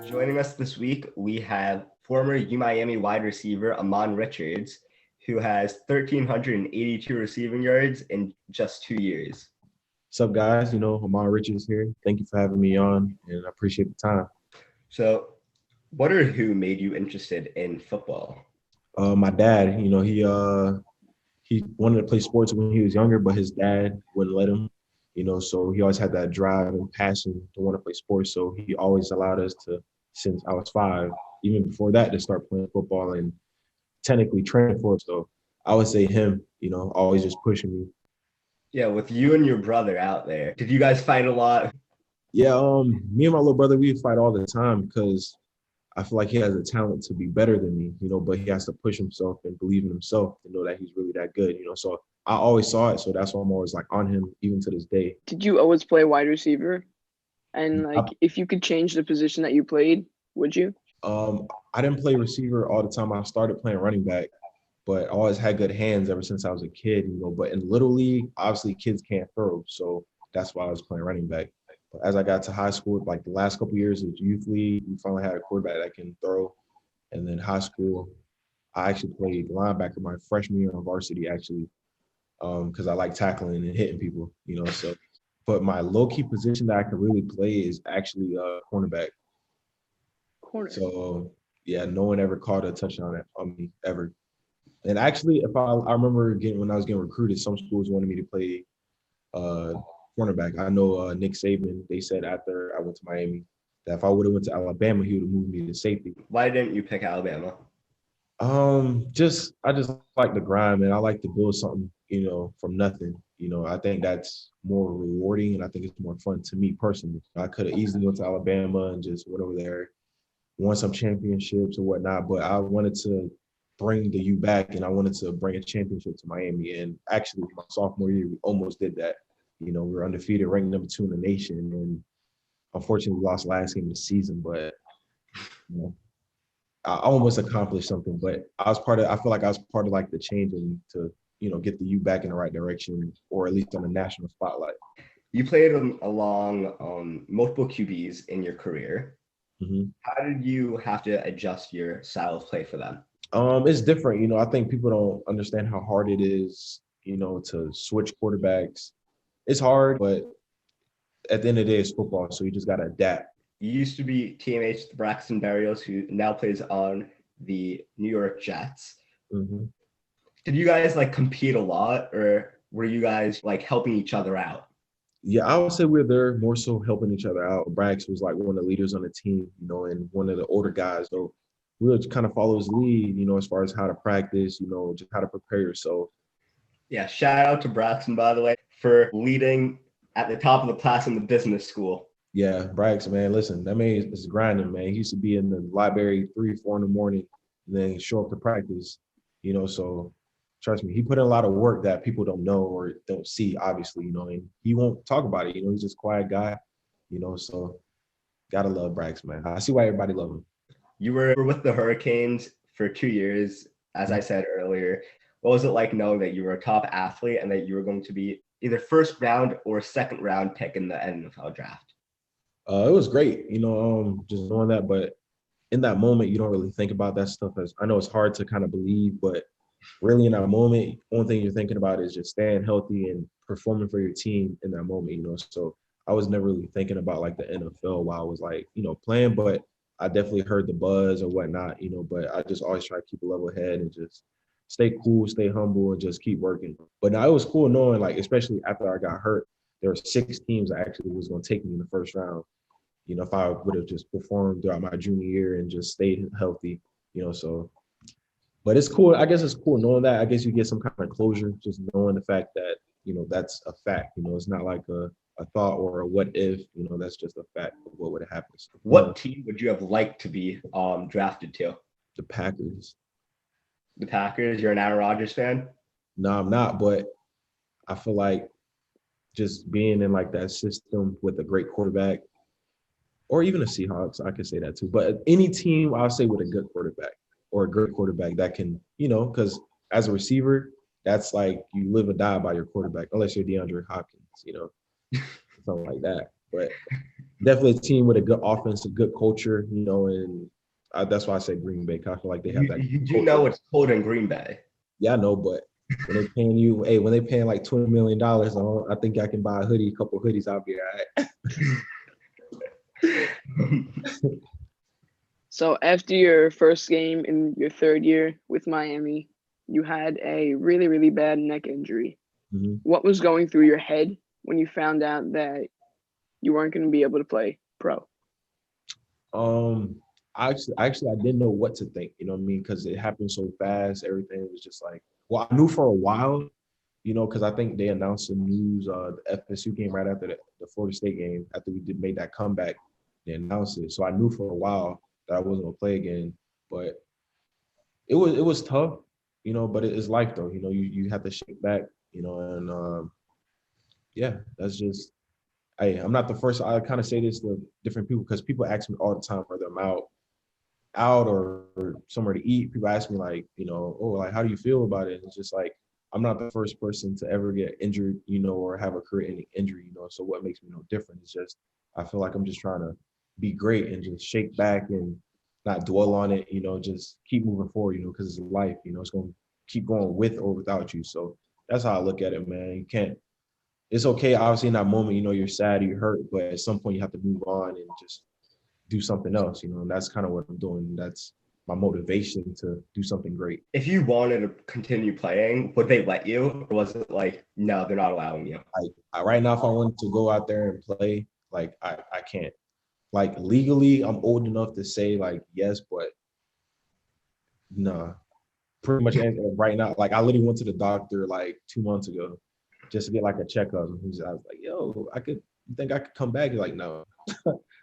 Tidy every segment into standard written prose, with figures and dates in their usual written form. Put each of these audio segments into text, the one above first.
Joining us this week, we have former UMiami wide receiver Ahmmon Richards, who has 1,382 receiving yards in just 2 years. What's up, guys? Ahmmon Richards here. Thank you for having me on, and I appreciate the time. So, what or who made you interested in football? My dad, he wanted to play sports when he was younger, but his dad wouldn't let him. So he always had that drive and passion to want to play sports. So he always allowed us to, since I was 5, even before that, to start playing football and technically training for it. So I would say him, always just pushing me. Yeah, with you and your brother out there, did you guys fight a lot? Yeah, me and my little brother, we fight all the time because I feel like he has a talent to be better than me, but he has to push himself and believe in himself to know that he's really that good, So I always saw it. So that's why I'm always like on him, even to this day. Did you always play wide receiver? And I, if you could change the position that you played, would you? I didn't play receiver all the time. I started playing running back, but I always had good hands ever since I was a kid, But in Little League, obviously kids can't throw. So that's why I was playing running back. But as I got to high school, like the last couple of years of youth league, we finally had a quarterback that can throw. And then high school, I actually played linebacker my freshman year on varsity, actually, because I like tackling and hitting people, So, but my low-key position that I can really play is actually cornerback. Corner. So, yeah, no one ever caught a touchdown on me ever. And actually, if I remember when I was getting recruited, some schools wanted me to play cornerback. I know Nick Saban, they said after I went to Miami that if I would have went to Alabama, he would have moved me to safety. Why didn't you pick Alabama? I just like the grind, man. I like to build something, from nothing. I think that's more rewarding, and I think it's more fun to me personally. I could have easily went to Alabama and just went over there, won some championships or whatnot, but I wanted to bring the U back, and I wanted to bring a championship to Miami. And actually, my sophomore year, we almost did that. We were undefeated, ranked number 2 in the nation, and unfortunately, we lost last game of the season. But I almost accomplished something. But I feel like I was part of like the change and to get the U back in the right direction, or at least on the national spotlight. You played along multiple QBs in your career. Mm-hmm. How did you have to adjust your style of play for them? It's different. I think people don't understand how hard it is, to switch quarterbacks. It's hard, but at the end of the day, it's football, so you just got to adapt. You used to be teammates with Braxton Berrios, who now plays on the New York Jets. Mm-hmm. Did you guys compete a lot, or were you guys helping each other out? Yeah, I would say we're there more so helping each other out. Brax was like one of the leaders on the team, and one of the older guys. So we would kind of follow his lead, as far as how to practice, just how to prepare yourself. Yeah, shout out to Braxton, by the way, for leading at the top of the class in the business school. Yeah, Brax, man, listen, that man is grinding, man. He used to be in the library 3, 4 in the morning, and then show up to practice, so trust me, he put in a lot of work that people don't know or don't see, obviously, and he won't talk about it. He's just a quiet guy, so gotta love Brax, man. I see why everybody love him. You were with the Hurricanes for 2 years, as I said earlier. What was it like knowing that you were a top athlete and that you were going to be either first round or second round pick in the NFL draft? It was great, just knowing that. But in that moment, you don't really think about that stuff. As I know it's hard to kind of believe, but really in that moment, only thing you're thinking about is just staying healthy and performing for your team in that moment, So I was never really thinking about like the NFL while I was playing, but I definitely heard the buzz or whatnot, but I just always try to keep a level head and just stay cool, stay humble, and just keep working. But now it was cool knowing, especially after I got hurt, there were 6 teams that actually was going to take me in the first round. If I would have just performed throughout my junior year and just stayed healthy, so. But it's cool. I guess it's cool knowing that. I guess you get some kind of closure just knowing the fact that, that's a fact. It's not like a thought or a what if, that's just a fact of what would have happened. What team would you have liked to be drafted to? The Packers. The Packers? You're an Aaron Rodgers fan? No, I'm not. But I feel like just being in that system with a great quarterback, or even the Seahawks, I could say that too. But any team, I'll say with a good quarterback. Or a great quarterback that can, because as a receiver, that's like you live or die by your quarterback, unless you're DeAndre Hopkins, something like that. But definitely a team with a good offense, a good culture, you know, and that's why I say Green Bay. 'Cause I feel like they have that. You do culture. know it's cold in Green Bay. Yeah, I know, but when they paying you, when they paying like $20 million, I think I can buy a hoodie, a couple hoodies. I'll be all right. So after your first game in your third year with Miami, you had a really, really bad neck injury. Mhm. What was going through your head when you found out that you weren't going to be able to play pro? Actually, I didn't know what to think. You know what I mean? Because it happened so fast. Everything was just like, well, I knew for a while, you know, because I think they announced the news, the FSU game right after the Florida State game, after we made that comeback, they announced it. So I knew for a while that I wasn't gonna play again. But it was tough, you know. But it's life though, you know. You have to shake back, you know, and yeah, that's just. I'm not the first. I kind of say this to different people because people ask me all the time whether I'm out or somewhere to eat. People ask me like, you know, oh, like how do you feel about it? And it's just like I'm not the first person to ever get injured, you know, or have a career-ending injury, you know. So what makes me no different is just I feel like I'm just trying to be great and just shake back and not dwell on it, you know, just keep moving forward, you know, because it's life, you know, it's going to keep going with or without you. So that's how I look at it, man. You can't. It's okay, obviously, in that moment, you know, you're sad, you're hurt, but at some point you have to move on and just do something else, you know, and that's kind of what I'm doing. That's my motivation to do something great. If you wanted to continue playing, would they let you? Or was it like, no, they're not allowing you? Right now, if I wanted to go out there and play, like I can't. Like legally, I'm old enough to say like yes, but nah. Pretty much right now, like I literally went to the doctor like 2 months ago just to get like a checkup. And I was like, yo, you think I could come back? He's like, no.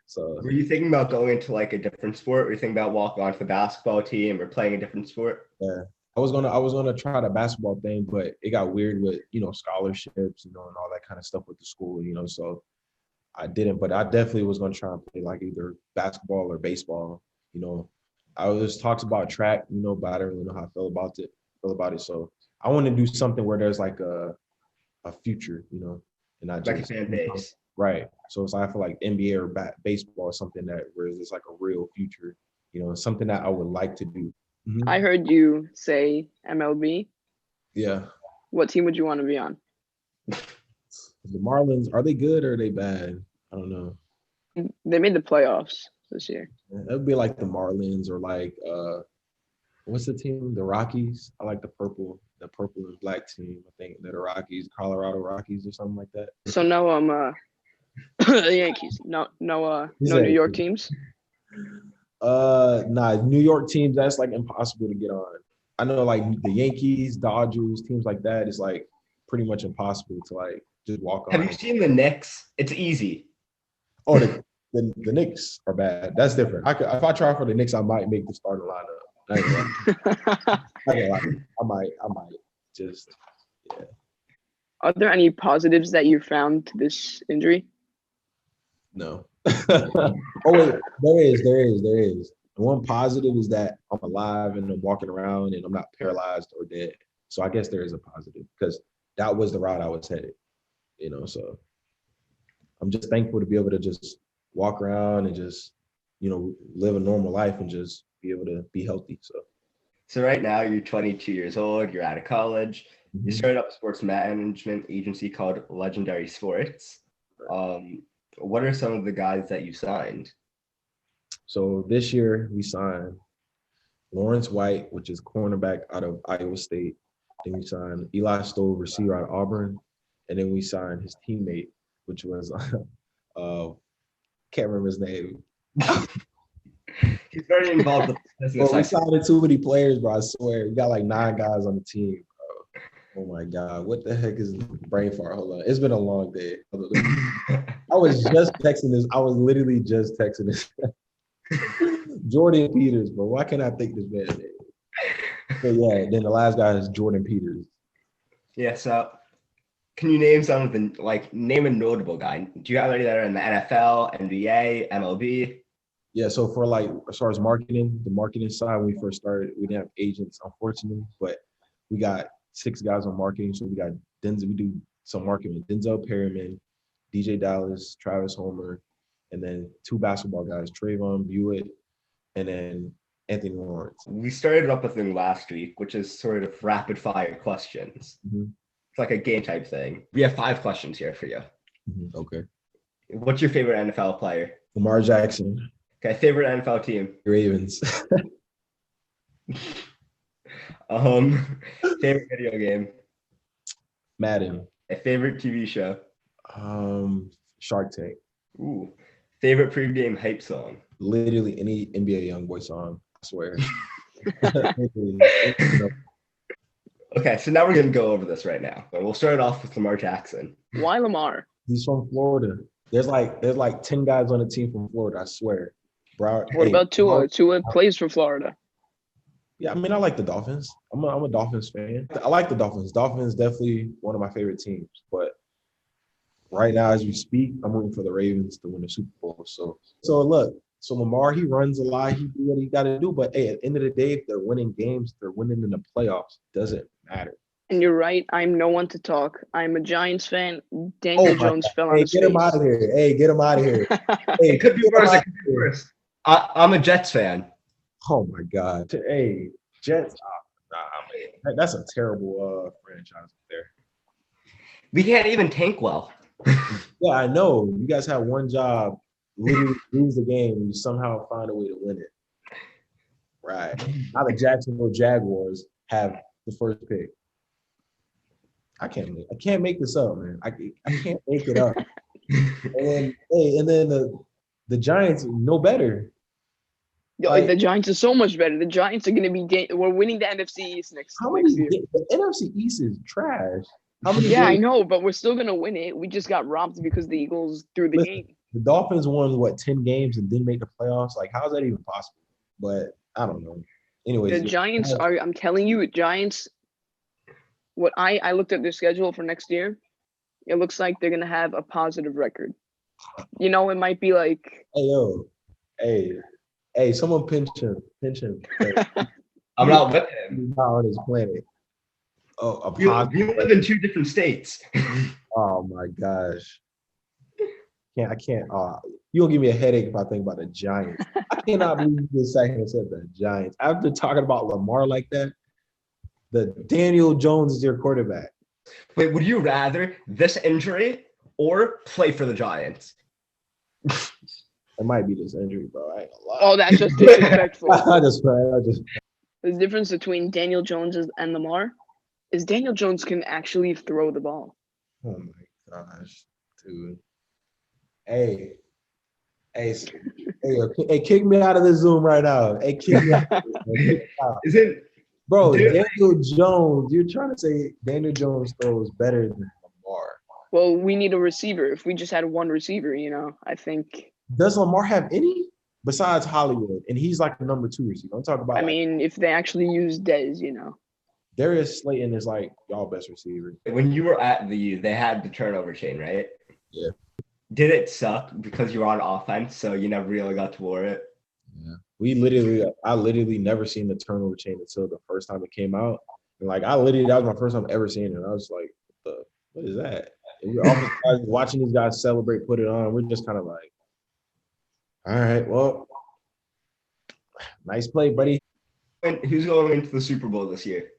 So Were you thinking about going into like a different sport? Were you thinking about walking onto the basketball team or playing a different sport? yeah. I was gonna try the basketball thing, but it got weird with, you know, scholarships, you know, and all that kind of stuff with the school, you know. So I didn't, but I definitely was gonna try and play like either basketball or baseball. You know, I was talks about track, you know, but I don't really know how I feel about it. So I want to do something where there's like a future, you know, and not Like a just fan base. right. So it's I feel like NBA or baseball is something that where there's like a real future, you know, something that I would like to do. Mhm. I heard you say MLB. Yeah. What team would you want to be on? The Marlins, are they good or are they bad? I don't know. They made the playoffs this year. It would be like the Marlins or like what's the team? The Rockies. I like the purple and black team. I think they're the Rockies, Colorado Rockies or something like that. So no, the Yankees. No New York teams. Nah, New York teams, that's like impossible to get on. I know like the Yankees, Dodgers, teams like that is like pretty much impossible to like just walk on. Have you seen the Knicks? It's easy. Oh, the Knicks are bad. That's different. If I try for the Knicks, I might make the starting lineup. I might just yeah. Are there any positives that you found to this injury? No. Oh wait, there is. The one positive is that I'm alive and I'm walking around and I'm not paralyzed or dead. So I guess there is a positive because that was the route I was headed. You know, so I'm just thankful to be able to just walk around and just, you know, live a normal life and just be able to be healthy. So right now you're 22 years old, you're out of college. You Mhm. started up a sports management agency called Legendary Sports. What are some of the guys that you signed? So this year we signed Lawrence White, which is cornerback out of Iowa State. Then we signed Eli Stowe, receiver out of Auburn. And then we signed his teammate, which was can't remember his name. He's very involved with business. Well, we signed too many players, bro. I swear. We got like 9 guys on the team, bro. Oh my God. What the heck is brain fart? Hold on. It's been a long day. I was just texting this. I was literally just texting this. Jordan Peters, bro. Why can't I think this man's name? So yeah, then the last guy is Jordan Peters. Yeah, so can you name some of the, name a notable guy? Do you have any that are in the NFL, NBA, MLB? Yeah, so for like as far as marketing, the marketing side, when we first started, we didn't have agents, unfortunately, but we got 6 guys on marketing. So we got Denzel, we do some marketing with Denzel Perryman, DJ Dallas, Travis Homer, and then 2 basketball guys, Trayvon Buick, and then Anthony Lawrence. We started up a thing last week, which is sort of rapid fire questions. Mm-hmm. It's like a game type thing. We have 5 questions here for you. Mm-hmm. Okay. What's your favorite NFL player? Lamar Jackson. Okay, favorite NFL team? Ravens. Favorite video game? Madden. A favorite TV show? Shark Tank. Ooh. Favorite pregame hype song? Literally any NBA YoungBoy song, I swear. Okay, so now we're gonna go over this right now. We'll start off with Lamar Jackson. Why Lamar? He's from Florida. There's like 10 guys on the team from Florida, I swear. Bro, What about Tua? Tua plays for Florida. Yeah, I mean, I like the Dolphins. I'm a Dolphins fan. I like the Dolphins. Dolphins definitely one of my favorite teams. But right now, as we speak, I'm rooting for the Ravens to win the Super Bowl. So look, so Lamar, he runs a lot. He do what he got to do. But hey, at the end of the day, if they're winning games, they're winning in the playoffs. Doesn't matter. And you're right. I'm no one to talk. I'm a Giants fan. Daniel Jones fell on his face. Get him out of here. Hey, get him out of here. It could be worse. It could be worse. I'm a Jets fan. Oh my God. Hey, Jets. Man, that's a terrible franchise there. We can't even tank well. Yeah, I know. You guys have one job, literally lose the game, and you somehow find a way to win it. Right. Now the Jacksonville Jaguars have the first pick. I can't make this up, man. I can't make it up. And then the Giants no better. Like, the Giants are so much better. The Giants are going to be we're winning the NFC East next year. The NFC East is trash. Yeah, I know, but we're still going to win it. We just got robbed because the Eagles threw the game. The Dolphins won 10 games and didn't make the playoffs. Like, how is that even possible? But I don't know. Anyways, the Giants are. I'm telling you, Giants. What I looked at their schedule for next year. It looks like they're going to have a positive record. You know, it might be like. Hey, someone pinch him. I'm not with him. He's not on his planet. Oh, you live in 2 different states. Oh my gosh. I can't. You'll give me a headache if I think about the Giants. I cannot believe this second said the Giants. After talking about Lamar like that, the Daniel Jones is your quarterback. Wait, would you rather this injury or play for the Giants? It might be this injury, bro. I ain't gonna lie. Oh, that's just disrespectful. I just. The difference between Daniel Jones and Lamar is Daniel Jones can actually throw the ball. Oh my gosh, dude. Hey, kick me out of the Zoom right now. Hey, kick me out. Is it, bro? Daniel Jones. You're trying to say Daniel Jones throws better than Lamar? Well, we need a receiver. If we just had one receiver, I think. Does Lamar have any besides Hollywood? And he's like the number 2 receiver. I'm talking about. I mean, if they actually use Dez, Darius Slayton is like y'all best receiver. When you were at the U, they had the turnover chain, right? Yeah. Did it suck because you were on offense, so you never really got to wear it? Yeah. I literally never seen the turnover chain until the first time it came out. And like that was my first time ever seeing it. I was like, what is that? And we're all watching these guys celebrate, put it on. We're just kind of like, all right, well, nice play, buddy. Who's going into the Super Bowl this year?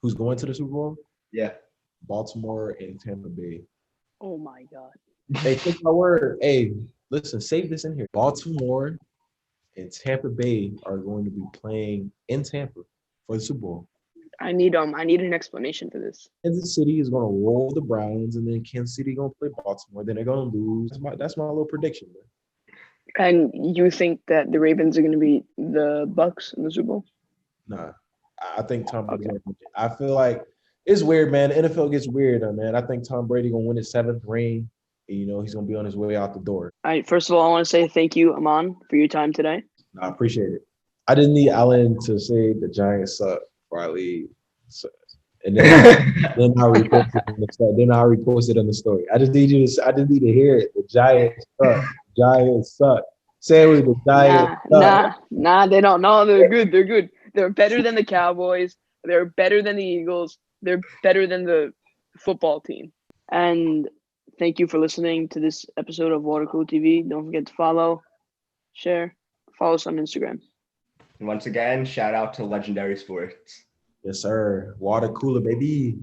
Who's going to the Super Bowl? Yeah. Baltimore and Tampa Bay. Oh, my God. Hey, take my word. Hey, listen, save this in here. Baltimore and Tampa Bay are going to be playing in Tampa for the Super Bowl. I need an explanation for this. Kansas City is going to roll the Browns, and then Kansas City going to play Baltimore. Then they're going to lose. That's my little prediction, man. And you think that the Ravens are going to beat the Bucks in the Super Bowl? Nah, I think Tom Brady. Okay. I feel like it's weird, man. The NFL gets weird, man. I think Tom Brady gonna win his 7th ring. And, he's gonna be on his way out the door. All right. First of all, I want to say thank you, Ahmmon, for your time today. I appreciate it. I didn't need Allen to say the Giants suck before I leave. So, and then I reposted on the story. I just need to hear it. The Giants suck. Giants suck. Say it with the Giants. Nah, they don't. No, they're good. They're good. They're better than the Cowboys. They're better than the Eagles. They're better than the football team. And Thank you for listening to this episode of Water Cool TV. Don't forget to follow, share, follow us on Instagram. And once again, shout out to Legendary Sports. Yes, sir. Water cooler, baby.